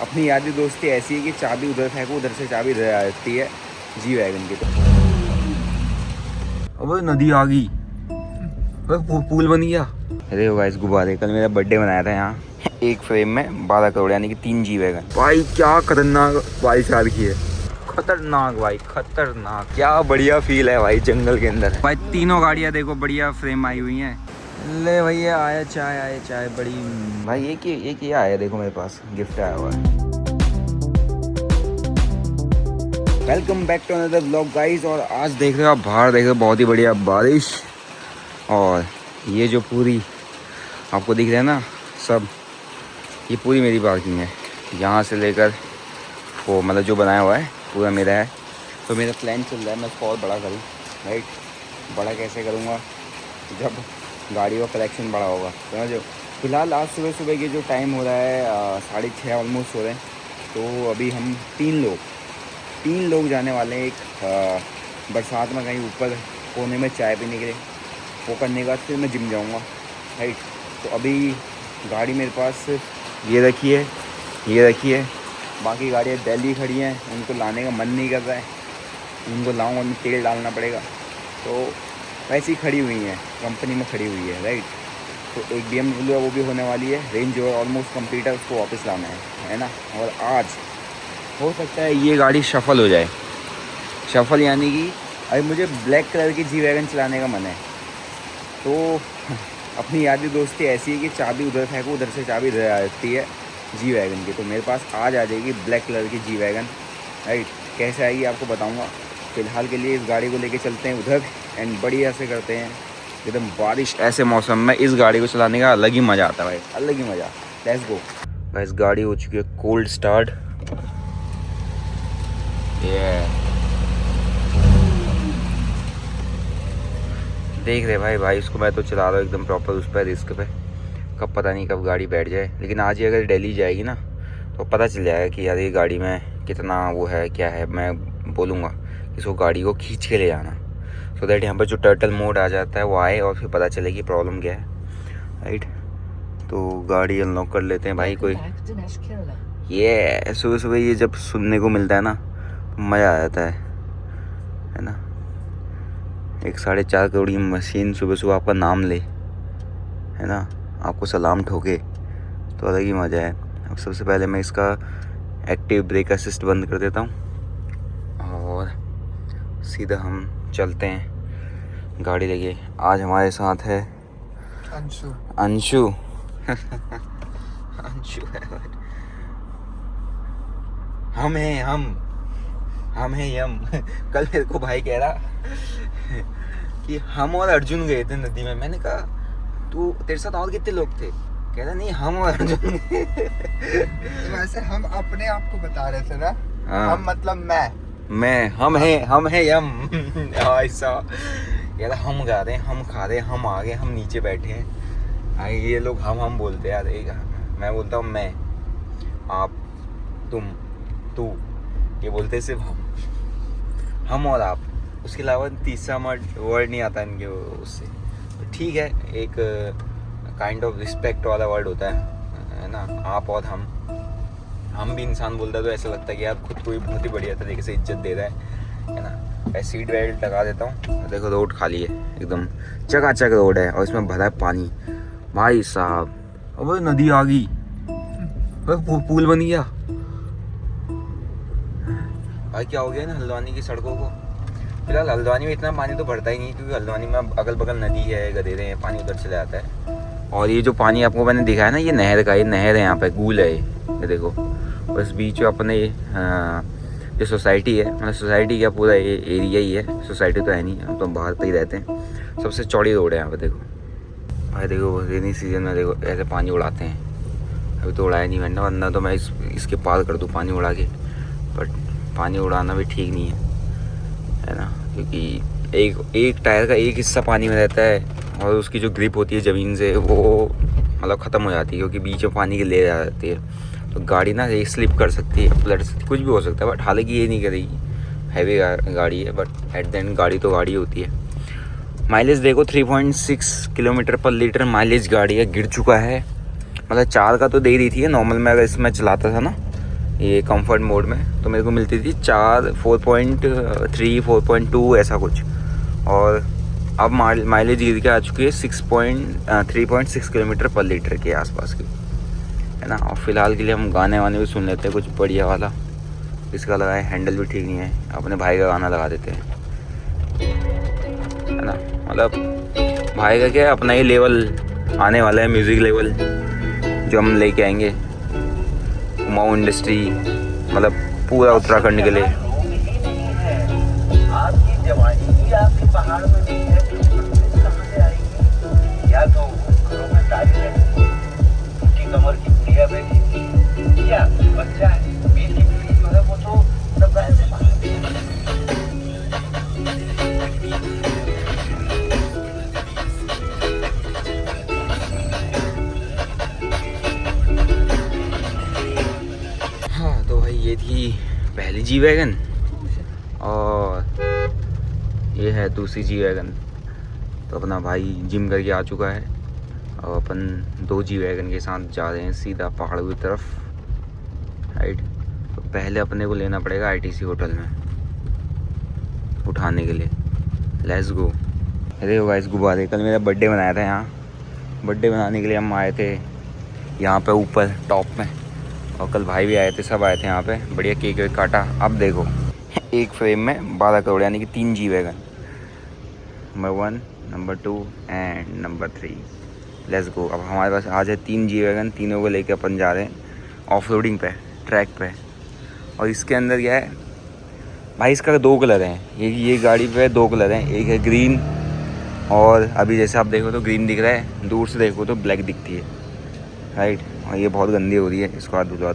अपनी यारी दोस्ती ऐसी है कि चाबी उधर फेंको, उधर से चाबी इधर आ जाती है जी वैगन की। तो अब नदी आ गई, पूल बन गया। अरे गाइस गुब्बारे, कल मेरा बर्थडे मनाया था यहाँ एक फ्रेम में 12 करोड़ यानी कि 3 जी वैगन। भाई क्या खतरनाक बारिश आ रही है, खतरनाक भाई खतरनाक। क्या बढ़िया फील है भाई जंगल के अंदर। भाई तीनों गाड़ियाँ देखो बढ़िया फ्रेम आई हुई हैं। ले भैया आया चाय बड़ी। भाई एक ये आया देखो मेरे पास गिफ्ट आया हुआ है। Welcome back to another vlog guys. और आज देख रहे हो आप बाहर, देख रहे हो बहुत ही बढ़िया बारिश। और ये जो पूरी आपको दिख रहा है ना सब, ये पूरी मेरी पार्किंग है। यहाँ से लेकर वो मतलब जो बनाया हुआ है पूरा मेरा है। तो मेरा प्लान चल रहा है मैं उसको और बड़ा करूँ। राइट, बड़ा कैसे करूँगा जब गाड़ी का कलेक्शन बड़ा होगा, समझो। फिलहाल आज सुबह सुबह के जो टाइम हो रहा है 6:30 ऑलमोस्ट हो रहे हैं। तो अभी हम तीन लोग जाने वाले हैं। एक बरसात में कहीं ऊपर कोने में चाय पीने के लिए, वो करने के बाद फिर मैं जिम जाऊँगा। राइट, तो अभी गाड़ी मेरे पास ये रखी है। बाकी गाड़ियाँ दिल्ली खड़ी हैं, उनको लाने का मन नहीं कर रहा है। उनको लाऊंगा, उनमें तेल डालना पड़ेगा। तो वैसी खड़ी हुई हैं, कंपनी में खड़ी हुई है। राइट, तो एक BMW है वो भी होने वाली है। रेंज जो है ऑलमोस्ट कंप्लीट है, उसको वापस लाना है ना। और आज हो सकता है ये गाड़ी शफल हो जाए। शफल यानी कि अभी मुझे ब्लैक कलर की जी वैगन चलाने का मन है। तो अपनी यारी दोस्ती ऐसी है कि चाबी उधर फेंको, उधर से चाबी इधर आ जाती है जी वैगन की। तो मेरे पास आज आ जाएगी ब्लैक कलर की जी वैगन। राइट, कैसे आएगी आपको बताऊंगा। फ़िलहाल के लिए इस गाड़ी को लेके चलते हैं उधर एंड बढ़िया से करते हैं एकदम बारिश। ऐसे मौसम में इस गाड़ी को चलाने का अलग ही मज़ा आता है भाई, अलग ही मज़ा। Let's go guys. गाड़ी हो चुकी है कोल्ड स्टार्ट। देख रहे भाई उसको मैं तो चला रहा हूँ एकदम प्रॉपर उस पर रिस्क पे। कब पता नहीं कब गाड़ी बैठ जाए। लेकिन आज ही अगर दिल्ली जाएगी ना तो पता चल जाएगा कि यार ये गाड़ी में कितना वो है क्या है। मैं बोलूँगा कि इसको गाड़ी को खींच के ले जाना, सो दैट यहाँ पर जो टर्टल मोड आ जाता है वो आए और फिर पता चले कि प्रॉब्लम क्या है। राइट, तो गाड़ी अनलॉक कर लेते हैं भाई। कोई ये सुबह सुबह ये जब सुनने को मिलता है ना मज़ा आ जाता है ना। 4.5 करोड़ की मशीन सुबह सुबह आपका नाम ले, है ना, आपको सलाम ठोके, तो अलग ही मज़ा है। अब सबसे पहले मैं इसका एक्टिव ब्रेक असिस्ट बंद कर देता हूँ और सीधा हम चलते हैं गाड़ी लेके। आज हमारे साथ है अंशु। अंशु है। हम हैं यम। कल मेरे को भाई कह रहा कि हम और अर्जुन गए थे नदी में। मैंने कहा तू तेरे साथ और कितने लोग थे? कह रहा नहीं हम और अर्जुन। वैसे हम अपने आप को बता रहे थे ना। हाँ। हम मतलब मैं हम हैं यम। ऐसा कह रहा हम गा रहे हैं, हम खा रहे हैं, हम आ गए, हम नीचे बैठे हैं। ये लोग हम बोलते यार। मैं बोलता हूँ मैं, आप, तुम, तू, ये बोलते सिर्फ हम और आप। उसके अलावा तीसरा वर्ड नहीं आता इनके उससे। तो ठीक है, एक काइंड ऑफ रिस्पेक्ट वाला वर्ड होता है ना, आप और हम भी इंसान बोलता है तो ऐसा लगता है कि यार खुद को भी बहुत ही बढ़िया तरीके से इज्जत दे रहा है ना। मैं सीट बेल्ट लगा देता हूँ। देखो रोड खाली है एकदम, चकाचक रोड है और इसमें भरा है पानी भाई साहब। अब नदी आ गई, पूल बन गया भाई। क्या हो गया ना हल्द्वानी की सड़कों को। फिलहाल हल्द्वानी में इतना पानी तो भरता ही नहीं, क्योंकि हल्द्वानी में अगल बगल नदी है, गधेरे हैं, पानी उधर चले जाता है। और ये जो पानी आपको मैंने दिखाया ना, ये नहर का, ये नहर है यहाँ पे, गूल है ये देखो। बस बीच में अपने जो सोसाइटी है, मतलब सोसाइटी का पूरा एरिया ही है, सोसाइटी तो है नहीं, हम तो बाहर पे ही रहते हैं। सबसे चौड़ी रोड है यहाँ पे देखो भाई। देखो रेनी सीजन में देखो ऐसे पानी उड़ाते हैं। अभी तो उड़ाया नहीं मैंने, वरना तो मैं इसके पार कर दूँ पानी उड़ा के। बट पानी उड़ाना भी ठीक नहीं है ना, क्योंकि एक टायर का एक हिस्सा पानी में रहता है और उसकी जो ग्रिप होती है ज़मीन से वो मतलब ख़त्म हो जाती है, क्योंकि बीच में पानी की लेयर आ जाती है। तो गाड़ी ना एक स्लिप कर सकती है, पलट सकती है, कुछ भी हो सकता है। बट हालांकि ये नहीं करेगी, हैवी गाड़ी है, बट एट द एंड गाड़ी तो गाड़ी होती है। माइलेज देखो 3.6 किलोमीटर पर लीटर माइलेज गाड़ी है, गिर चुका है। मतलब 4 का तो दे रही थी नॉर्मल में, अगर इसमें चलाता था ना ये कंफर्ट मोड में, तो मेरे को मिलती थी 4.3 4.2 ऐसा कुछ, और अब माइलेज गिर के आ चुकी है 3.6 किलोमीटर पर लीटर के आसपास की, है ना। और फिलहाल के लिए हम गाने वाने भी सुन लेते हैं कुछ बढ़िया वाला। इसका लगा है हैंडल भी ठीक नहीं है, अपने भाई का गाना लगा देते हैं, है ना। मतलब भाई का क्या है, अपना ही लेवल आने वाला है, म्यूज़िक लेवल जो हम लेके आएंगे कुमाऊं इंडस्ट्री, मतलब पूरा उत्तराखंड के लिए। आपकी जवानी आपके पहाड़ में नहीं है, कहाँ से आएगी? या तो घरों में ताली रहती, टूटी कमर की गुड़िया बैठी, या बच्चा है 20 की पीढ़ी जो है वो तो सब गाय से बाहर भी है। हाँ तो भाई ये थी पहली जी वैगन, और ये है दूसरी जी वैगन। तो अपना भाई जिम करके आ चुका है, और अपन 2 जी वैगन के साथ जा रहे हैं सीधा पहाड़ों की तरफ, राइट। तो पहले अपने को लेना पड़ेगा आईटीसी होटल में उठाने के लिए। Let's go. अरे गाइस गुब्बारे, कल मेरा बर्थडे मनाया था यहाँ, बर्थडे मनाने के लिए हम आए थे यहाँ पे ऊपर टॉप में, और कल भाई भी आए थे, सब आए थे यहाँ पे, बढ़िया केक वेक काटा। अब देखो एक फ्रेम में 12 करोड़ यानी कि 3 G wagon, number 1 number 2 and number 3। Let's go. अब हमारे पास आज है 3 जी वैगन, तीनों को लेके अपन जा रहे हैं ऑफ रोडिंग पे, ट्रैक पे। और इसके अंदर क्या है भाई, इसका 2 कलर हैं, ये गाड़ी पे 2 कलर हैं, एक है ग्रीन, और अभी जैसे आप देखो तो ग्रीन दिख रहा है, दूर से देखो तो ब्लैक दिखती है, राइट। और ये बहुत गंदी हो रही है, इसको हाथ धुलवा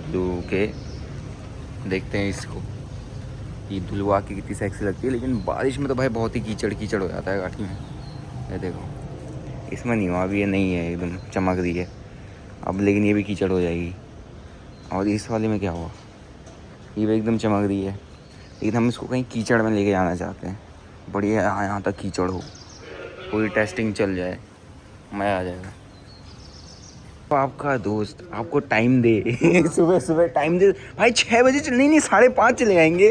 के देखते हैं इसको, ये धुलवा के कितनी सेक्सी लगती है। लेकिन बारिश में तो भाई बहुत ही कीचड़ कीचड़ हो जाता है गाड़ी में। ये देखो इसमें नहीं हुआ, अभी ये नहीं है, एकदम चमक रही है अब, लेकिन ये भी कीचड़ हो जाएगी। और इस वाले में क्या हुआ, ये भी एकदम चमक रही है, लेकिन हम इसको कहीं कीचड़ में लेके जाना चाहते हैं, बढ़िया यहाँ तक कीचड़ हो, पूरी टेस्टिंग चल जाए, मज़ा आ जाएगा। तो आपका दोस्त आपको टाइम दे सुबह सुबह टाइम दे भाई, 6 बजे चल, नहीं 5:30 चले आएंगे,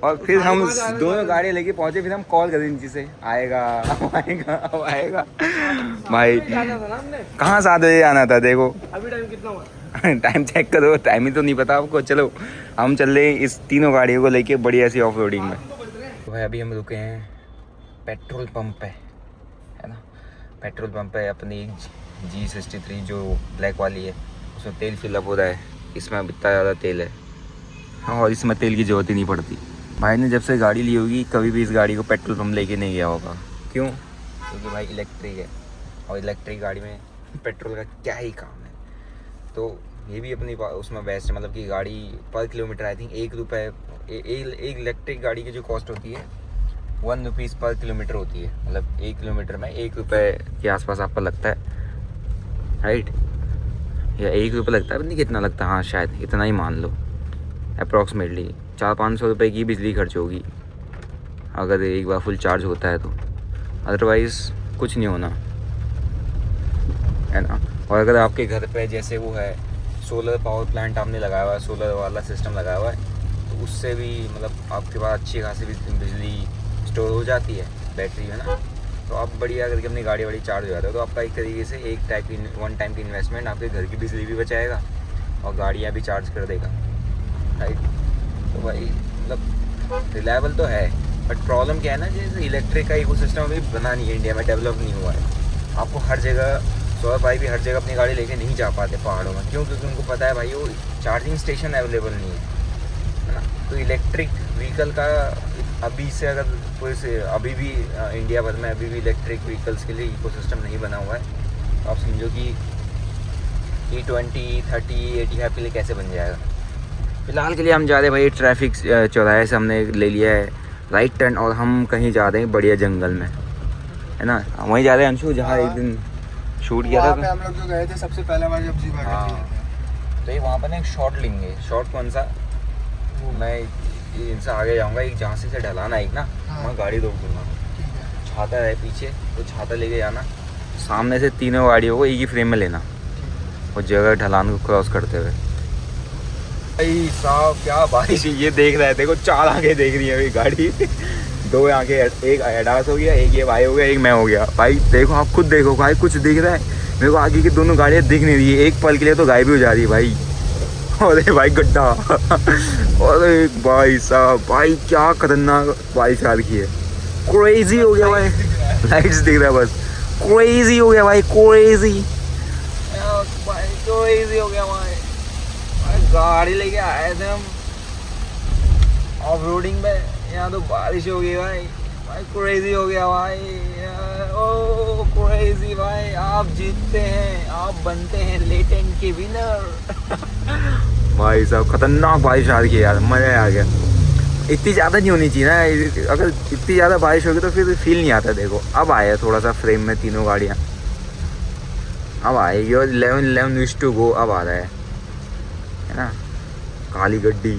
और फिर हम दोनों गाड़ी लेके पहुँचे, फिर हम कॉल करें नीचे से, आएगा अब आएगा अब आएगा। भाई कहाँ 7 बजे आना था, देखो अभी टाइम कितना हुआ? टाइम चेक करो, टाइम ही तो नहीं पता आपको। चलो हम चल रहे इस तीनों गाड़ियों को लेके बढ़िया सी ऑफ रोडिंग में। तो भाई अभी हम रुके हैं पेट्रोल पंप पे, है ना। पेट्रोल पंप पे अपनी G63 जो ब्लैक वाली है, उसमें तेल फिलअप हो रहा है। इसमें अब इतना ज़्यादा तेल है, हाँ, और इसमें तेल की ज़रूरत ही नहीं पड़ती। भाई ने जब से गाड़ी ली होगी कभी भी इस गाड़ी को पेट्रोल पंप लेके नहीं गया होगा। क्यों? क्योंकि भाई इलेक्ट्रिक है, और इलेक्ट्रिक गाड़ी में पेट्रोल का क्या ही काम है। तो ये भी अपनी उसमें बेस्ट है, मतलब कि गाड़ी पर किलोमीटर आई थिंक 1 रुपये, एक इलेक्ट्रिक गाड़ी की जो कॉस्ट होती है 1 रुपीज़ पर किलोमीटर होती है, मतलब 1 किलोमीटर में 1 रुपये के आसपास आपका लगता है, राइट। या 1 रुपये लगता है, नहीं कितना लगता है, हाँ शायद इतना ही मान लो, अप्रॉक्सीमेटली 400-500 रुपये की बिजली खर्च होगी अगर एक बार फुल चार्ज होता है तो, अदरवाइज़ कुछ नहीं होना, है ना। और अगर आपके घर पे जैसे वो है सोलर पावर प्लांट आपने लगाया हुआ है, सोलर वाला सिस्टम लगाया हुआ है, तो उससे भी मतलब आपके पास अच्छी खासी बिजली स्टोर हो जाती है बैटरी में ना। तो आप बढ़िया करके अपनी गाड़ी वाड़ी चार्ज हो जाता है, तो आपका एक तरीके से वन टाइम की इन्वेस्टमेंट आपके घर की बिजली भी बचाएगा और गाड़ियाँ भी चार्ज कर देगा, राइट। तो भाई मतलब रिलायबल तो है, बट प्रॉब्लम क्या है ना, जैसे इलेक्ट्रिक का इकोसिस्टम अभी बना नहीं है, इंडिया में डेवलप नहीं हुआ है। आपको हर जगह, सौरभ भाई भी हर जगह अपनी गाड़ी लेके नहीं जा पाते पहाड़ों में, क्यों? क्योंकि उनको पता है भाई वो चार्जिंग स्टेशन अवेलेबल नहीं है ना। तो इलेक्ट्रिक व्हीकल का अभी से अगर कोई से अभी भी इंडिया भर में अभी भी इलेक्ट्रिक व्हीकल्स के लिए इकोसिस्टम नहीं बना हुआ है, तो आप समझो कि E20, 30, 85 के लिए कैसे बन जाएगा। फ़िलहाल के लिए हम जा रहे हैं भाई ट्रैफिक चौराहे से हमने ले लिया है राइट टर्न, और हम कहीं जा रहे हैं बढ़िया जंगल में, है ना। वहीं जा रहे हैं अंशु जहाँ एक दिन शूट किया था। हम लोग जो गए थे सबसे पहला बार जब जी हाँ, तो ये वहाँ पर ना एक शॉट लेंगे। शॉट कौन सा? मैं इनसे आगे जाऊँगा, एक जहाँ से ढलाना एक ना, वहाँ गाड़ी रोक दूँगा, छाता है पीछे, तो छाता लेके जाना, सामने से तीनों गाड़ियों को एक ही फ्रेम में लेना और जगह ढलान को क्रॉस करते हुए, भाई साहब क्या बारिश है, ये देख रहा है देखो, 4 आगे देख रही है अभी गाड़ी। 2 आगे, एक एडास हो गया, एक ये भाई हो गया, एक मैं हो गया। भाई देखो, आप खुद देखो भाई, कुछ दिख रहा है मेरे को, आगे की दोनों गाड़ियाँ दिख नहीं रही है, एक पल के लिए तो गायब भी हो जा रही है भाई। अरे भाई गड्ढा। अरे भाई साहब, भाई क्या खतरनाक बारिश आ रही है, क्रेजी हो गया भाई। लाइट्स दिख रहा है बस, क्रेजी हो गया भाई, क्रेजी क्रेजी हो गया भाई। गाड़ी लेके आए थे हम ऑफ रोडिंग पे, यहाँ तो बारिश हो गई भाई। भाई क्रेजी हो गया भाई, ओ क्रेजी भाई। आप जीतते हैं, आप बनते हैं लेटेंट के विनर। भाई साहब खतरनाक बारिश आ रही है यार, मज़ा आ गया। इतनी ज़्यादा नहीं होनी चाहिए ना, अगर इतनी ज़्यादा बारिश होगी तो फिर फील नहीं आता। देखो अब आया थोड़ा सा फ्रेम में तीनों गाड़ियाँ, अब आएगी और 11 विश टू गो अब आ रहा है ना। काली गड्डी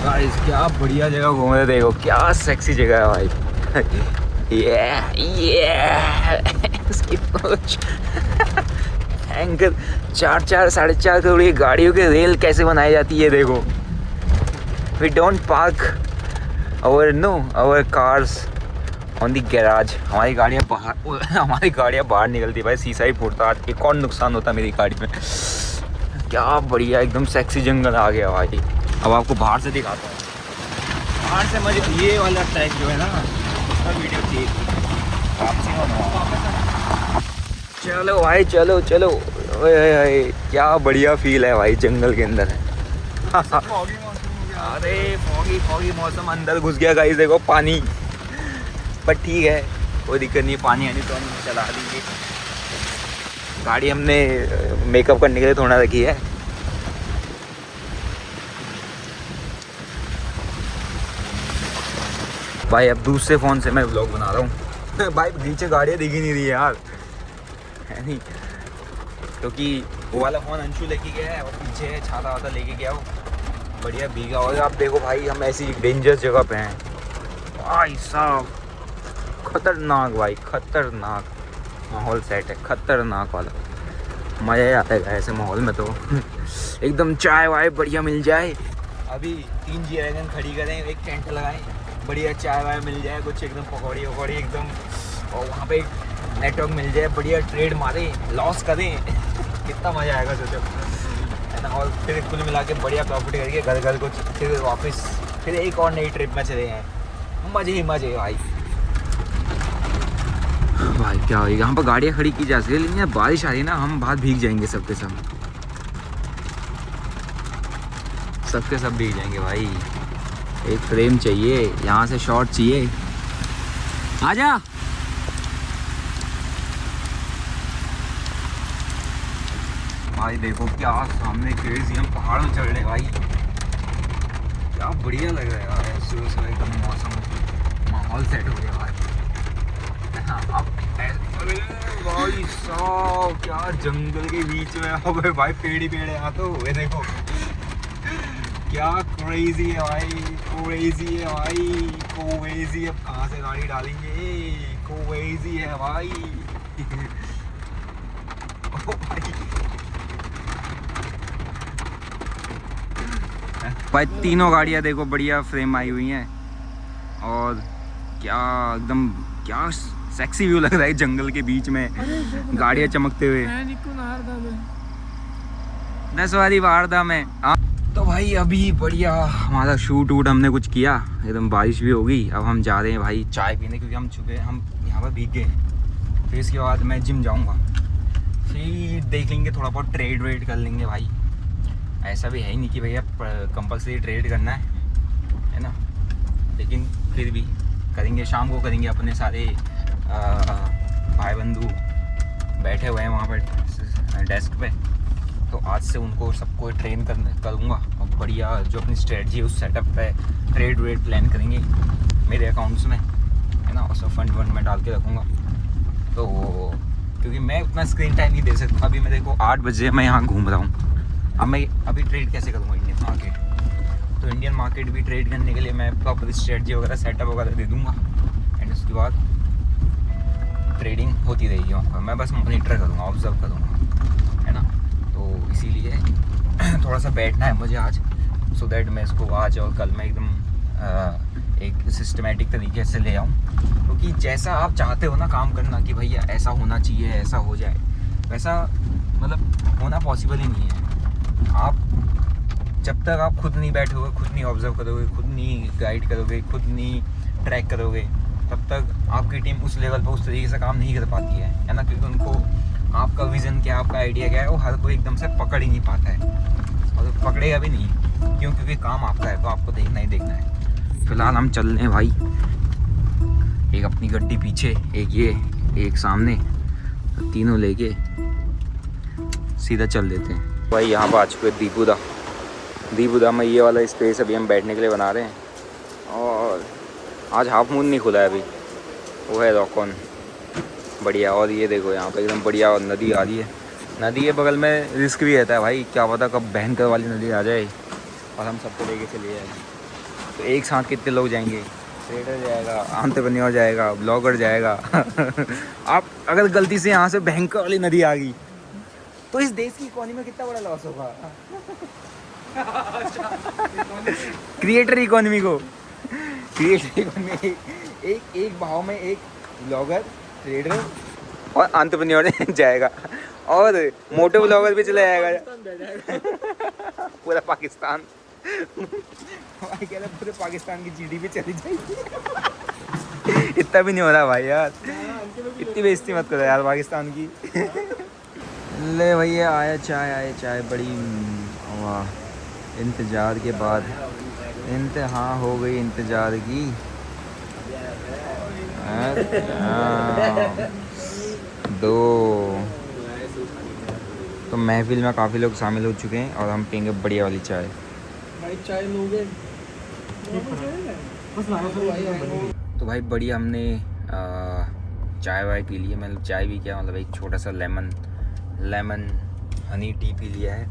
गाइस, क्या बढ़िया जगह घूम रहे, देखो क्या सेक्सी जगह है भाई। उसकी पहुंच एंकर 4 साढ़े 4 करोड़ की गाड़ियों के रेल कैसे बनाई जाती है देखो। We don't park our cars on the garage. हमारी गाड़ियाँ बाहर निकलती भाई, शीशा ही फूटता। एक और नुकसान होता मेरी गाड़ी में। क्या बढ़िया एकदम सेक्सी जंगल आ गया भाई। अब आपको बाहर से दिखाता हूँ, बाहर से मुझे ये वाला टाइप जो है ना, उसका वीडियो चाहिए। चलो भाई, चलो चलो। ओए क्या बढ़िया फील है भाई जंगल के अंदर। अरे फॉगी मौसम, अंदर घुस गया गाइस देखो पानी, पर ठीक है कोई दिक्कत नहीं, पानी आनी तो हम चला देंगे। गाड़ी हमने मेकअप करने के लिए थोड़ा रखी है। भाई अब दूसरे फ़ोन से मैं व्लॉग बना रहा हूँ। भाई नीचे गाड़ियाँ दिख ही नहीं रही है यार, है नहीं, क्योंकि वो वाला फ़ोन अंशु लेके गया है और पीछे है छाता वाता लेके गया वो, बढ़िया भीगा। और आप देखो भाई, हम ऐसी डेंजरस जगह पे हैं भाई साहब, खतरनाक भाई, खतरनाक माहौल सेट है, खतरनाक वाला। मज़ा आता है ऐसे माहौल में तो। एकदम चाय वाय बढ़िया मिल जाए। अभी 3 जी खड़ी करें, एक टेंट लगाएं, बढ़िया चाय वाय मिल जाए, कुछ एकदम पकौड़ी वकौड़ी एकदम, और वहाँ पे नेटवर्क मिल जाए, बढ़िया ट्रेड मारे, लॉस करें। कितना मज़ा आएगा सोचो, है ना। और फिर कुल मिला के बढ़िया प्रॉफिट करके घर को फिर वापस फिर एक और नई ट्रिप में चले हैं। मज़े ही मज़े भाई। भाई क्या होगा, यहाँ पर गाड़ियाँ खड़ी की जा सकती है, लेकिन बारिश आ रही है ना, हम बाहर भीग जाएंगे सबके सब भीग जाएंगे भाई। एक फ्रेम चाहिए, यहाँ से शॉट चाहिए, आजा। भाई देखो क्या सामने क्रेजी, हम पहाड़ में चढ़ रहे भाई, क्या बढ़िया लग रहा है यार। सुबह एकदम मौसम माहौल सेट हो गया भाई। अब भाई साहब क्या जंगल के बीच में, अब भाई पेड़ ही पेड़ है यहाँ तो। ये देखो क्या क्रेजी है भाई, क्रेजी है भाई, क्रेजी। अब कहाँ से गाड़ी डालेंगे, क्रेजी है भाई। ओ भाई तीनों गाड़ियाँ देखो बढ़िया फ्रेम आई हुई हैं, और क्या एकदम क्या सेक्सी व्यू लग रहा है जंगल के बीच में, गाड़ियाँ चमकते हुए। 10 वाली वारदा में। तो भाई अभी बढ़िया हमारा शूट वूट हमने कुछ किया, एकदम बारिश भी हो गई। अब हम जा रहे हैं भाई चाय पीने, क्योंकि हम यहाँ पर भीग गए। फिर इसके बाद मैं जिम जाऊँगा, फिर देख लेंगे थोड़ा बहुत ट्रेड वेड कर लेंगे भाई। ऐसा भी है ही नहीं कि भैया कंपल्सरी ट्रेड करना है ना, लेकिन फिर भी करेंगे, शाम को करेंगे। अपने सारे भाई बंधु बैठे हुए हैं वहाँ पर डेस्क पे, तो आज से उनको सबको ट्रेन करूँगा, और बढ़िया जो अपनी स्ट्रेटजी है उस सेटअप पे ट्रेड वेड प्लान करेंगे मेरे अकाउंट्स में, है ना। और सब फंड में डाल के रखूँगा, तो क्योंकि मैं उतना स्क्रीन टाइम नहीं दे सकता। अभी मैं देखो 8 बजे मैं यहाँ घूम रहा हूँ, अब मैं अभी ट्रेड कैसे करूँगा इंडियन मार्केट। तो इंडियन मार्केट भी ट्रेड करने के लिए मैं प्रॉपर स्ट्रेटजी वगैरह सेटअप वगैरह दे दूँगा, एंड उसके बाद ट्रेडिंग होती रहेगी वहाँ पर। मैं बस मॉनिटर करूँगा, ऑब्जर्व करूँगा, है ना। तो इसीलिए थोड़ा सा बैठना है मुझे आज, सो दैट मैं इसको आज और कल मैं एकदम एक सिस्टमेटिक तरीके से ले आऊँ। क्योंकि जैसा आप चाहते हो ना काम करना कि भैया ऐसा होना चाहिए, ऐसा हो जाए, वैसा मतलब होना पॉसिबल ही नहीं है। आप जब तक आप खुद नहीं बैठोगे, खुद नहीं ऑब्जर्व करोगे, खुद नहीं गाइड करोगे, खुद नहीं ट्रैक करोगे, तब तक आपकी टीम उस लेवल पर उस तरीके से काम नहीं कर पाती है ना। क्योंकि उनको आपका विज़न क्या, आपका आइडिया क्या है, वो हर कोई एकदम से पकड़ ही नहीं पाता है, और पकड़ेगा भी नहीं। क्यों? क्योंकि काम आपका है, तो आपको देखना ही देखना है। फिलहाल हम चल रहे हैं भाई, एक अपनी गड्डी पीछे, एक ये, एक सामने, तो तीनों लेके सीधा चल देते हैं भाई। यहाँ पर आ चुके दीपुदा में ये वाला स्पेस अभी हम बैठने के लिए बना रहे हैं। और आज हाफ मून नहीं खुला है अभी, वो है रॉकॉन, बढ़िया। और ये देखो यहाँ पे एकदम बढ़िया और नदी आ रही है। नदी के बगल में रिस्क भी रहता है भाई, क्या पता कब भयंकर वाली नदी आ जाए और हम सबको लेके चले जाए। तो एक साथ कितने लोग जाएंगे? ट्रेडर जाएगा, एंटरप्रेन्योर जाएगा, ब्लॉगर जाएगा। आप अगर गलती से यहाँ से भयंकर वाली नदी आ गई तो इस देश की इकोनॉमी में कितना बड़ा लॉस होगा। क्रिएटर इकोनॉमी एक भाव में एक ब्लॉगर, ट्रेडर और एंटरप्रेन्योर जाएगा, और मोटो ब्लॉगर भी चला जाएगा। पूरा पाकिस्तान भाई कह रहा पूरे पाकिस्तान की जीडीपी चली जाएगी। इतना भी नहीं हो रहा भाई यार, इतनी बेइज्जती मत करो यार पाकिस्तान की। ले भैया आया चाय बड़ी वाह, इंतज़ार के बाद इंतहा हो गई इंतज़ार की। दो तो महफिल में काफ़ी लोग शामिल हो चुके हैं और हम पियेंगे बढ़िया वाली चाय। भाई चाय लोगे? तो भाई बढ़िया हमने चाय वाय पी ली है। मतलब चाय भी क्या, मतलब एक छोटा सा लेमन हनी टी पी लिया है।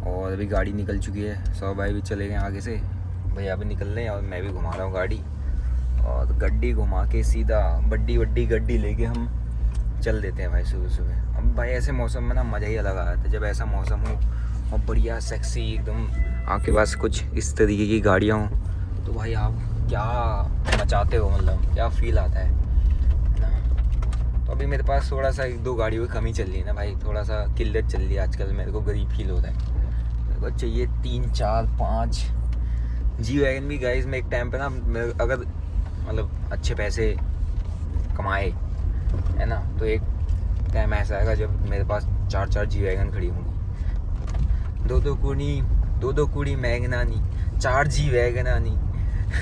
और अभी गाड़ी निकल चुकी है, सब भाई भी चले गए आगे से, भैया भी निकल रहे हैं और मैं भी घुमा रहा हूँ गाड़ी। और गड्डी घुमा के सीधा बड्डी गड्डी लेके हम चल देते हैं भाई सुबह। अब भाई ऐसे मौसम में ना मज़ा ही अलग आता है, जब ऐसा मौसम हो और बढ़िया सेक्सी एकदम आपके पास कुछ इस तरीके की गाड़ियाँ हों, तो भाई आप क्या मचाते हो, मतलब क्या फील आता है ना। तो अभी मेरे पास थोड़ा सा 1-2 गाड़ियों की कमी चल रही है ना भाई, थोड़ा सा किल्लत चल रही है आजकल, मेरे को गरीब फील होता है। मेरे को चाहिए 3, 4, 5 जी वैगन भी गाइस। मैं एक टाइम पे ना अगर मतलब अच्छे पैसे कमाए है ना, तो एक टाइम ऐसा आएगा जब मेरे पास 4-4 जी वैगन खड़ी होंगी, दो कुड़ी मैगनानी, 4 जी वैगन आनी।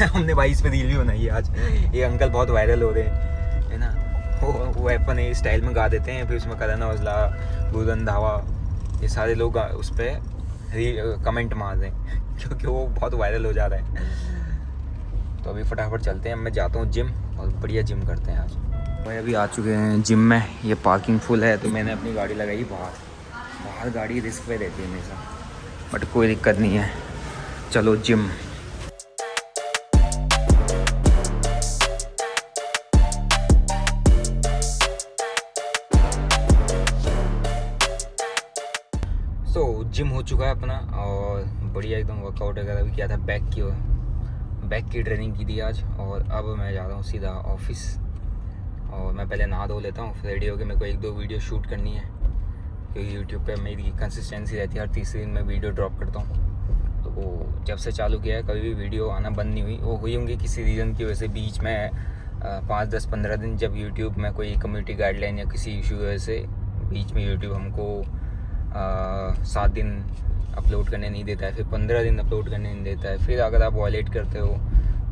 हमने भाई इस पे रील भी बनाई है आज, ये अंकल बहुत वायरल हो रहे हैं है ना। वो अपने स्टाइल में गा देते हैं, फिर उसमें करण औजला, बुलंद धावा, ये सारे लोग उस पर कमेंट मार रहे हैं क्योंकि वो बहुत वायरल हो जा रहा है। तो अभी फटाफट चलते हैं, मैं जाता हूँ जिम और बढ़िया जिम करते हैं आज। भाई अभी आ चुके हैं जिम में, ये पार्किंग फुल है तो मैंने अपनी गाड़ी लगाई बाहर गाड़ी रिस्क पे रहती है हमेशा, बट कोई दिक्कत नहीं है, चलो जिम। जिम हो चुका है अपना और बढ़िया एकदम वर्कआउट वगैरह भी किया था, बैक की ट्रेनिंग की थी आज। और अब मैं जा रहा हूँ सीधा ऑफिस, और मैं पहले नहा धो लेता हूँ, फिर रेडी होकर मेरे को 1-2 वीडियो शूट करनी है, क्योंकि यूट्यूब पे मेरी कंसिस्टेंसी रहती है, हर तीसरे दिन मैं वीडियो ड्रॉप करता हूँ। तो वो जब से चालू किया है कभी भी वीडियो आना बंद नहीं हुई, वो हुई होंगी किसी रीज़न की वजह से बीच में 5, 10, 15 दिन जब यूट्यूब में कोई कम्युनिटी गाइडलाइन या किसी इशू की वजह से बीच में यूट्यूब हमको 7 दिन अपलोड करने नहीं देता है, फिर 15 दिन अपलोड करने नहीं देता है, फिर अगर आप वॉलेट करते हो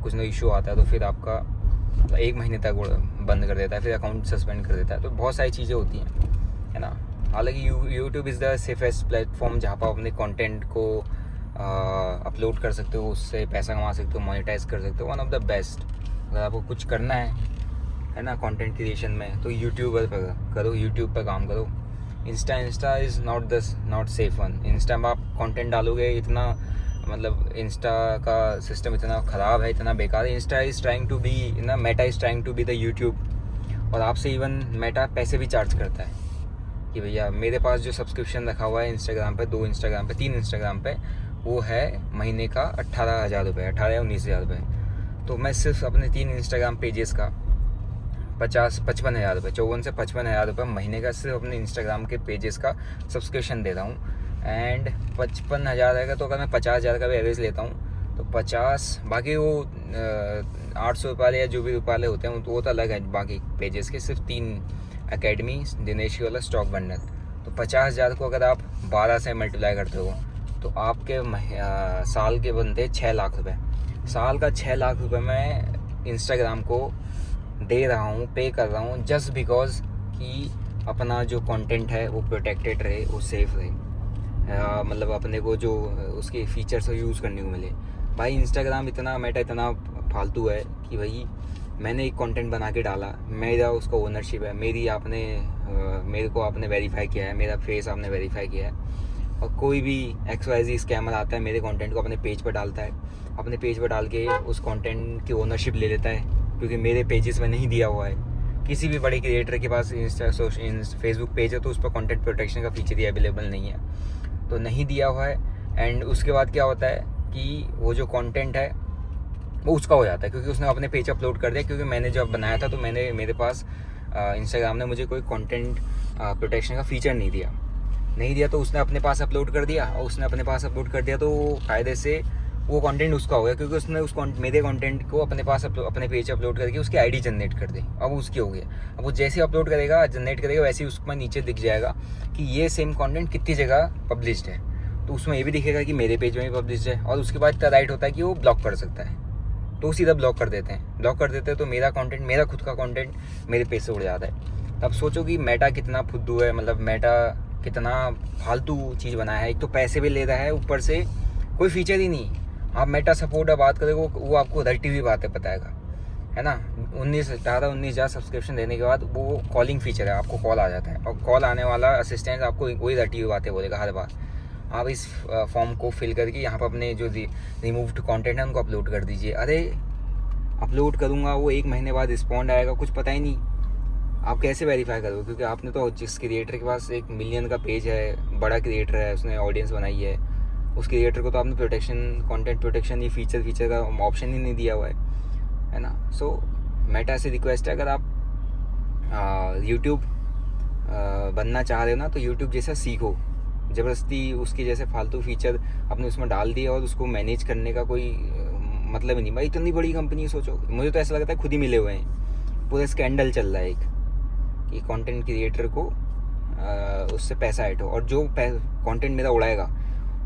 कुछ ना इशू आता है तो फिर आपका 1 महीने तक बंद कर देता है, फिर अकाउंट सस्पेंड कर देता है। तो बहुत सारी चीज़ें होती हैं है ना। हालांकि YouTube is the safest platform जहाँ पर अपने कंटेंट को अपलोड कर सकते हो, उससे पैसा कमा सकते हो, मोनेटाइज कर सकते हो, वन ऑफ द बेस्ट। अगर आपको कुछ करना है ना कंटेंट क्रिएशन में, तो यूट्यूबर पर करो, यूट्यूब पर काम करो। Insta is not safe one. Insta में आप कंटेंट डालोगे, इतना मतलब इंस्टा का सिस्टम इतना ख़राब है, इतना बेकार है। Insta is trying to be Meta is trying to be the YouTube, और आपसे इवन मेटा पैसे भी चार्ज करता है कि भैया मेरे पास जो सब्सक्रिप्शन रखा हुआ है इंस्टाग्राम पे, 2 इंस्टाग्राम पे, 3 इंस्टाग्राम पे, वो है महीने का 18,000 रुपये, 18 या 19,000 रुपये। तो मैं सिर्फ अपने 3 इंस्टाग्राम पेजेस का 55,000 रुपये, 54 से 55,000 रुपये महीने का सिर्फ अपने इंस्टाग्राम के पेजेस का सब्सक्रिप्शन दे रहा हूँ। एंड 55,000 आएगा तो अगर मैं 50,000 का भी एवरेज लेता हूँ तो 50, बाकी वो 800 रुपये वाले या जो भी रुपये वाले होते हैं वो तो अलग है बाकी पेजेस के। सिर्फ 3 एकेडमी, दिनेश वाला, स्टॉक बंडल। तो 50,000 को अगर आप 12 से मल्टीप्लाई करते हो तो आपके साल के बनते 6 लाख रुपये। साल का 6 लाख रुपये मैं इंस्टाग्राम को दे रहा हूँ, पे कर रहा हूँ, जस्ट बिकॉज कि अपना जो कंटेंट है वो प्रोटेक्टेड रहे, वो सेफ रहे। मतलब अपने को जो उसके फीचर्स यूज़ करने को मिले। भाई इंस्टाग्राम इतना मेटा इतना फालतू है कि भाई मैंने एक कंटेंट बना के डाला, मेरा उसका ओनरशिप है, मेरे को आपने वेरीफाई किया है, मेरा फेस आपने वेरीफाई किया है, और कोई भी XYZ स्कैमर आता है मेरे कंटेंट को अपने पेज पर डालता है, अपने पेज पर डाल के उस कंटेंट की ओनरशिप ले लेता है क्योंकि मेरे पेजेस में नहीं दिया हुआ है। किसी भी बड़े क्रिएटर के पास फेसबुक पेज है तो उस पर कंटेंट प्रोटेक्शन का फीचर ही अवेलेबल नहीं है, तो नहीं दिया हुआ है। एंड उसके बाद क्या होता है कि वो जो कंटेंट है वो उसका हो जाता है क्योंकि उसने अपने पेज अपलोड कर दिया। क्योंकि मैंने जब बनाया था तो मेरे पास इंस्टाग्राम ने मुझे कोई कंटेंट प्रोटेक्शन का फीचर नहीं दिया तो उसने अपने पास अपलोड कर दिया, और उसने अपने पास अपलोड कर दिया तो फ़ायदे से वो कंटेंट उसका हो गया क्योंकि उसने मेरे कंटेंट को अपने पास अपने पेज अपलोड करके उसकी आईडी जनरेट कर दी। अब उसकी हो गया। अब वो जैसे अपलोड करेगा, जनरेट करेगा, वैसे ही उसमें नीचे दिख जाएगा कि ये सेम कंटेंट कितनी जगह पब्लिश्ड है। तो उसमें ये भी दिखेगा कि मेरे पेज में भी पब्लिश्ड है, और उसके बाद इतना राइट होता है कि वो ब्लॉक कर सकता है, तो सीधा ब्लॉक कर देते हैं। तो मेरा कंटेंट, मेरा खुद का कंटेंट मेरे पेज से उड़ जाता है। तब सोचो कि मेटा कितना फुद्दू है, मतलब मेटा कितना फालतू चीज़ बनाया है। एक तो पैसे भी ले रहा है, ऊपर से कोई फीचर ही नहीं। आप मेटा सपोर्ट है बात करें वो आपको रटी हुई बातें बताएगा, है ना। 19,000 सब्सक्रिप्शन देने के बाद वो कॉलिंग फीचर है, आपको कॉल आ जाता है, और कॉल आने वाला असिस्टेंट आपको वही रटी हुई बातें बोलेगा हर बार। आप इस फॉर्म को फिल करके यहाँ पर अपने जो रिमूव्ड कंटेंट है उनको अपलोड कर दीजिए। अरे अपलोड करूँगा, वो 1 महीने बाद रिस्पॉन्ड आएगा, कुछ पता ही नहीं। आप कैसे वेरीफाई करोगे? क्योंकि आपने तो जिस क्रिएटर के पास 1 मिलियन का पेज है, बड़ा क्रिएटर है, उसने ऑडियंस बनाई है, उस क्रिएटर को तो आपने कंटेंट प्रोटेक्शन ये फीचर का ऑप्शन ही नहीं दिया हुआ है ना। सो मेटा से रिक्वेस्ट है, अगर आप यूट्यूब बनना चाह रहे हो ना तो यूट्यूब जैसा सीखो। ज़बरदस्ती उसके जैसे फालतू फीचर आपने उसमें डाल दिया और उसको मैनेज करने का कोई मतलब ही नहीं। भाई इतनी बड़ी कंपनी, सोचो, मुझे तो ऐसा लगता है खुद ही मिले हुए हैं। पूरा स्कैंडल चल रहा है एक कि कंटेंट क्रिएटर को उससे पैसा ऐड हो, और जो कंटेंट मेरा उड़ाएगा,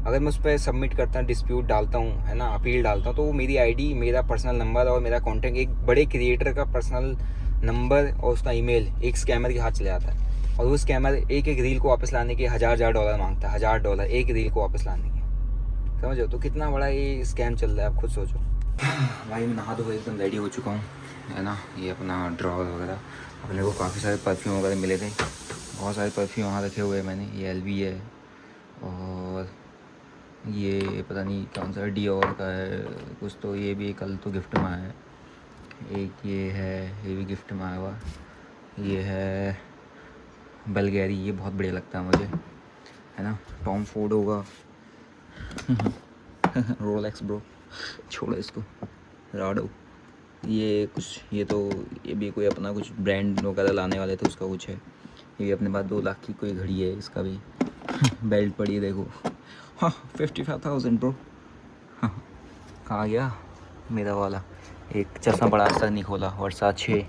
अगर मैं उस पर सबमिट करता हूँ, डिस्प्यूट डालता हूँ, है ना, अपील डालता हूँ, तो वो मेरी आईडी, मेरा पर्सनल नंबर और मेरा कंटेंट, एक बड़े क्रिएटर का पर्सनल नंबर और उसका ईमेल एक स्कैमर के हाथ चले जाता है। और वो स्कैमर एक रील को वापस लाने के $1,000 मांगता है, $1,000 एक रील को वापस लाने के। समझो तो कितना बड़ा ये स्कैम चल रहा है, आप खुद सोचो। भाई मैं नहा धो एकदम रेडी हो चुका हूँ, है ना। ये अपना ड्रॉवर वगैरह, अपने को काफ़ी सारे परफ्यूम वगैरह मिले थे, बहुत सारे परफ्यूम वहाँ रखे हुए हैं मैंने। ये LV है, और ये पता नहीं कौन सा डियोर का है कुछ, तो ये भी कल तो गिफ्ट में आया है। एक ये है, ये भी गिफ्ट में आया हुआ। ये है बल्गेरी, ये बहुत बढ़िया लगता है मुझे, है ना। टॉम फोर्ड होगा। रोलेक्स ब्रो, छोड़ो इसको। राडो, ये कुछ, ये भी कोई अपना कुछ ब्रांड वगैरह लाने वाले थे, उसका कुछ है। ये भी अपने पास 2 लाख की कोई घड़ी है, इसका भी बेल्ट पड़ी है, देखो। हाँ 55,000 ब्रो। हाँ कहाँ गया मेरा वाला? एक चश्मा बड़ा सा नहीं खोला, वर्षा 6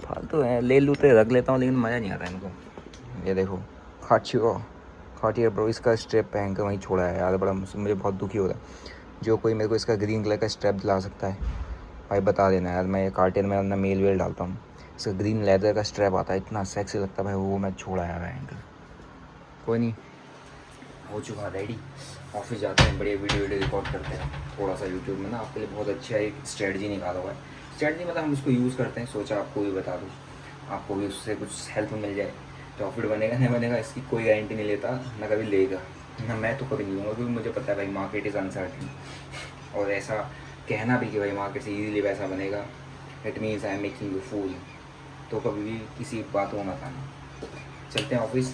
फालतू है, ले लूते रख लेता हूँ, लेकिन मज़ा नहीं आता इनको। ये देखो खाटियर ब्रो, इसका स्ट्रैप पहन कर वहीं छोड़ा है यार, बड़ा मुझे बहुत दुखी हो रहा है। जो कोई मेरे को इसका ग्रीन कलर का स्ट्रैप दिला सकता है भाई बता देना यार, मैं कार्टियर में अपना मेल वेल डालता हूँ। इसका ग्रीन लेदर का स्ट्रैप आता है, इतना सेक्सी लगता है भाई, वो मैं छोड़ा है। कोई नहीं, हो चुका रेडी, ऑफिस जाते हैं, बढ़िया वीडियो रिकॉर्ड करते हैं थोड़ा सा यूट्यूब में ना। आपके लिए बहुत अच्छा एक स्ट्रेटजी निकाला हुआ है। स्ट्रेटजी मतलब हम उसको यूज़ करते हैं, सोचा आपको भी बता दूँ, आपको भी उससे कुछ हेल्प मिल जाए। प्रॉफिट बनेगा नहीं बनेगा इसकी कोई गारंटी नहीं लेता, ना कभी लेगा, ना मैं तो कभी नहीं लूँगा, क्योंकि मुझे पता है भाई मार्केट इज़ अनसर्टेन। और ऐसा कहना भी कि भाई मार्केट से ईजीली पैसा बनेगा, it means I am making you fool, तो कभी भी किसी बात को मत आना। चलते हैं office.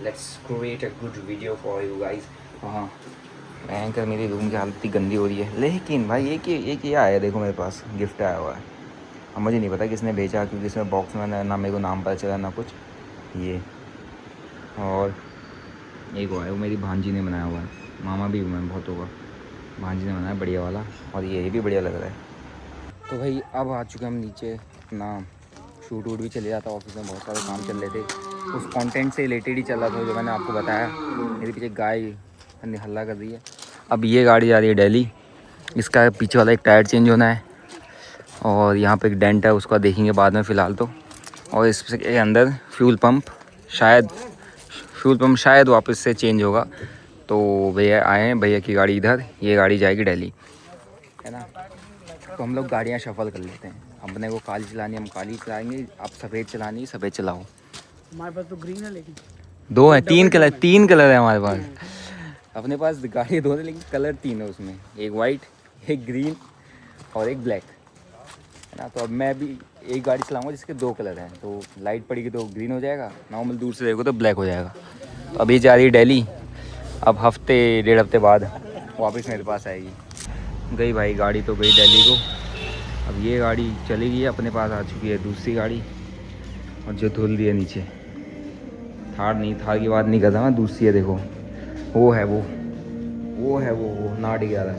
Let's create a good video for you guys. हाँ भयंकर मेरी रूम की हालत इतनी गंदी हो रही है, लेकिन भाई एक ये आया देखो मेरे पास गिफ्ट आया हुआ है। अब मुझे नहीं पता किसने भेजा, क्योंकि इसमें बॉक्स में ना मेरे को नाम पता चला ना कुछ। ये और एक वो है, वो मेरी भांजी ने बनाया हुआ है। मामा भी मैं बहुत होगा, भांजी ने बनाया बढ़िया वाला, और ये भी बढ़िया लग रहा है। तो भाई अब आ चुके हम नीचे, अपना शूट वूट भी चले जाता, ऑफिस में बहुत सारे काम चल रहे थे, उस कंटेंट से रिलेटेड ही चल रहा था जो मैंने आपको बताया। मेरे पीछे गाय हल्ला कर रही है। अब ये गाड़ी जा रही है दिल्ली, इसका पीछे वाला एक टायर चेंज होना है, और यहाँ पे एक डेंट है उसका देखेंगे बाद में फ़िलहाल तो। और इसके अंदर फ्यूल पंप शायद वापस से चेंज होगा। तो भैया आए हैं, भैया की गाड़ी इधर, ये गाड़ी जाएगी दिल्ली, है ना। तो हम लोग गाड़ियाँ शफल कर लेते हैं। अपने को काली चलानी हम काली चलाएंगे, आप सफ़ेद चलानी है सफ़ेद चलाओ। हमारे पास तो ग्रीन है, लेकिन दो है, तीन कलर है हमारे पास। अपने पास गाड़ी दो है लेकिन कलर तीन है उसमें, एक वाइट, एक ग्रीन और एक ब्लैक, है ना। तो अब मैं भी एक गाड़ी चलाऊंगा जिसके दो कलर हैं, तो लाइट पड़ेगी तो ग्रीन हो जाएगा, नॉर्मल दूर से देखो तो ब्लैक हो जाएगा। तो अभी जा रही है दिल्ली, अब हफ्ते 1.5 हफ्ते बाद वापस मेरे पास आएगी। गई भाई गाड़ी तो गई दिल्ली को। अब ये गाड़ी चली गई है, अपने पास आ चुकी है दूसरी गाड़ी, और जो धुल रही है नीचे, थार की बात नहीं कर रहा मैं, दूसरी है देखो, वो है वो नाट 11